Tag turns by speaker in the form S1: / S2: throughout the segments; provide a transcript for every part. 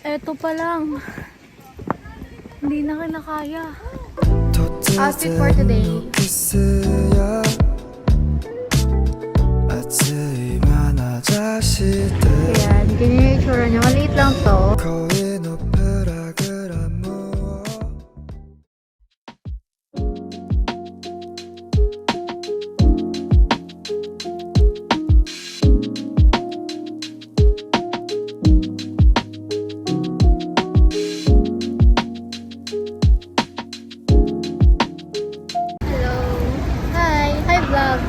S1: Eto pa lang. Hindi na kinakaya. Outfit for today. Ayan, ganyan yung itsura niya. Maliit lang to. Hello. Hi. Hi vlog.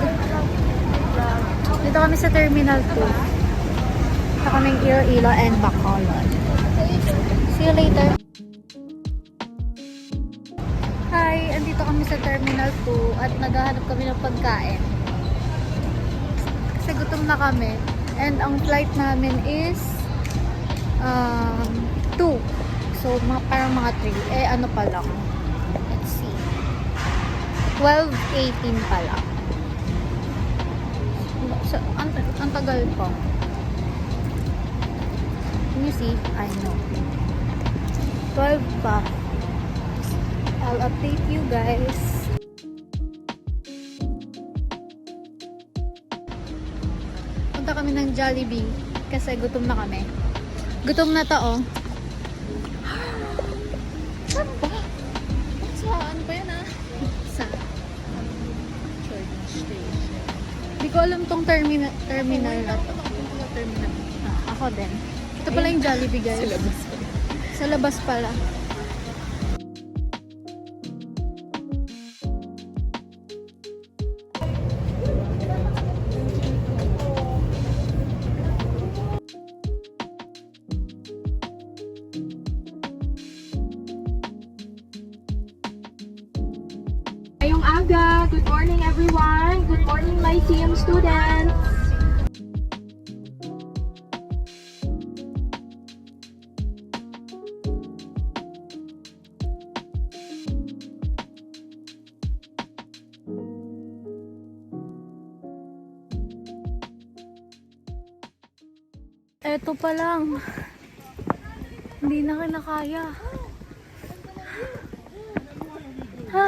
S1: Dito kami sa Terminal 2. Dito kaming Iloilo and Bacolod. See you later. Hi, andito kami sa Terminal 2 at naghahanap kami ng pagkain. Kasi gutom na kami. And ang flight namin is 2. So, parang mga 3. Eh, ano pa lang. Let's see. 12:18 pa lang. So, ang tagal pa. Can you see? I know. 12 pa. I'll update you guys. Punta kami ng Jollibee kasi gutom na kami. Gutom na to, oh. Saan ba? Saan ba yan, ah? Sa Jordan Station. Hindi ko alam tong terminal na to. Terminal. Ako din. Ito pala yung Jollibee, guys. Sa labas pala. Sa labas pala.
S2: Ngayong aga. Good morning everyone. Good morning Lyceum students.
S1: Eto pa lang. Hindi na kinakaya. Ha?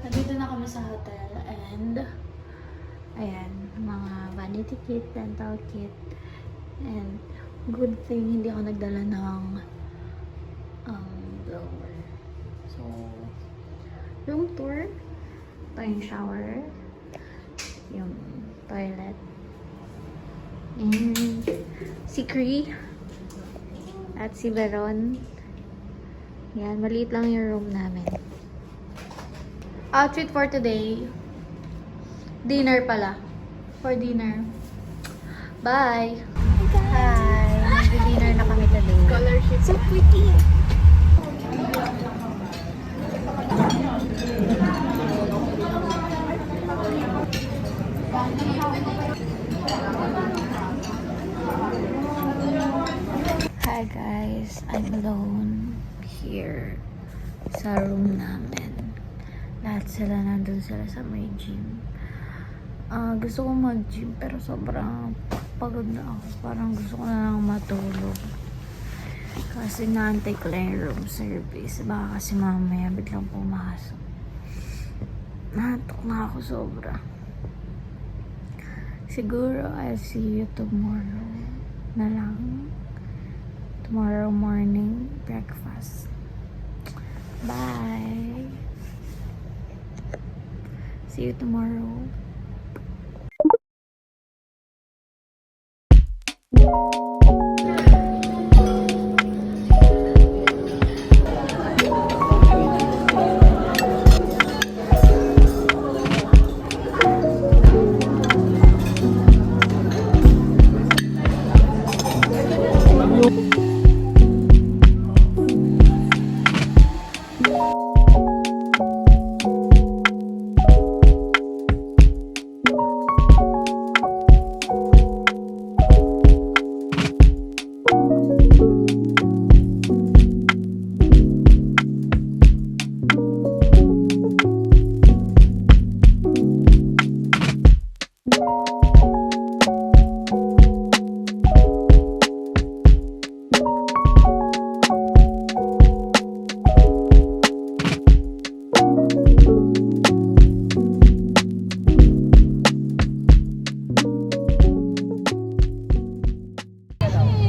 S1: Nandito na kami sa hotel and ayan, mga vanity kit, dental kit, and good thing hindi ako nagdala ng blower. So, room tour, ito yung shower, yung toilet, and si Cree at si Veron. Yan, maliit lang yung room namin. Outfit for today. Dinner pala. For dinner. Bye! Hi! Mag-dinner na kami today.
S2: Scholarship.
S1: So pretty! sa room namin. Lahat sila nandun sila sa may gym. Gusto ko mag-gym pero sobrang pagod na ako. Parang gusto ko na lang matulog. Kasi naantay ko lang yung room service. Baka kasi mamaya biglang pumasok. Nahantok na ako sobra. Siguro I'll see you tomorrow na lang. Tomorrow morning breakfast. Bye! See you tomorrow.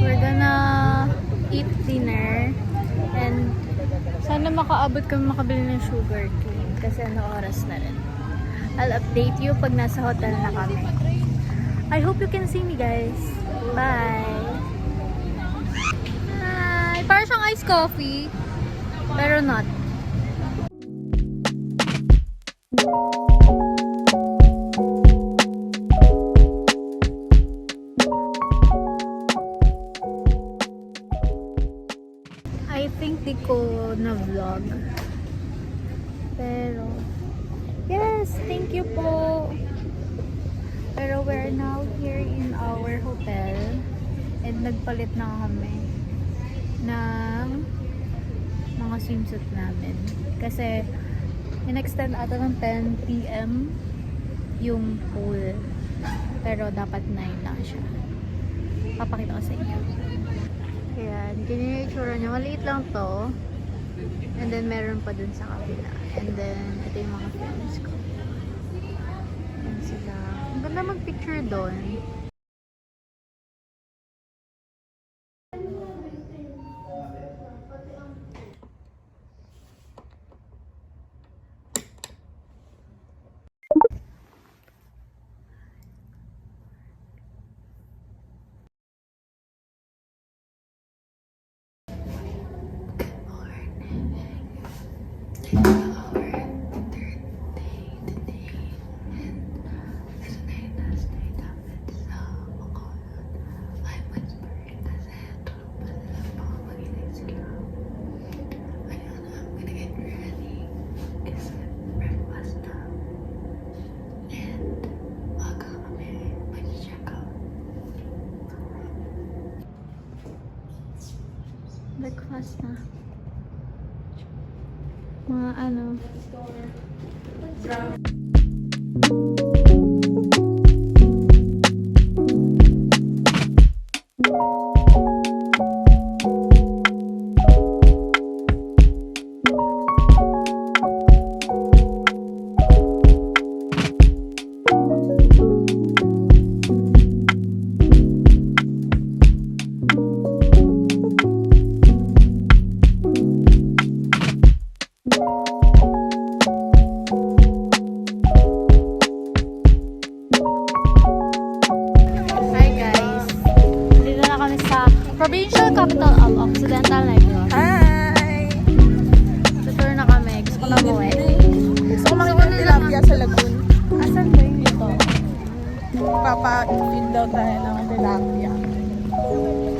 S1: We're gonna eat dinner and sana makaabot kami makabili ng sugar cane kasi ano oras na rin. I'll update you pag nasa hotel na kami. I hope you can see me guys. Bye! Hi! Parang siyang iced coffee pero not. I think di ko na-vlog. Pero, yes, thank you po. Pero we're now here in our hotel. And nagpalit na kami ng mga swimsuit namin. Kasi, in-extend ata ng 10 p.m. yung pool. Pero dapat 9 lang siya. Papakita ko sa inyo. Ayan, ganyan yung itsura niya. Maliit lang to. And then, meron pa dun sa kabila. And then, ito yung mga friends ko. Ayan sila. Ang ganda mag-picture doon. Breakfast na. Mga ano. Provincial Capital of Occidental Negros.
S3: Hi!
S1: Tutur na kami. Gusto ko na umuwi.
S3: Gusto ko makita ng tilapia sa lagoon.
S1: Asan ba yung ito?
S3: Papa-feed daw tayo ng tilapia.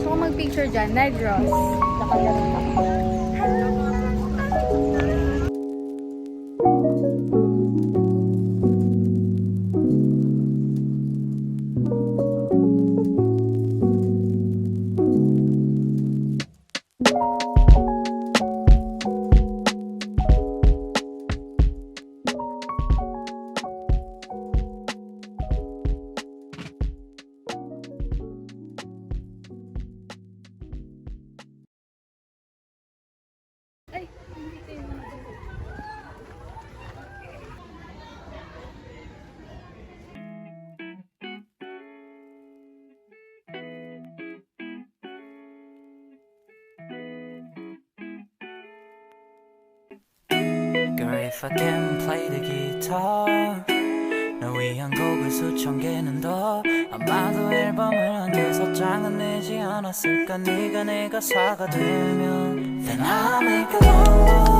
S1: Gusto ko mag-picture dyan. Negros.
S3: Nakagalit ako.
S4: If I can play the guitar 널 위한 곡을 수천 개는 더 아마도 앨범을 한 6장은 내지 않았을까 네가 내 가사가 되면 Then I'll make a long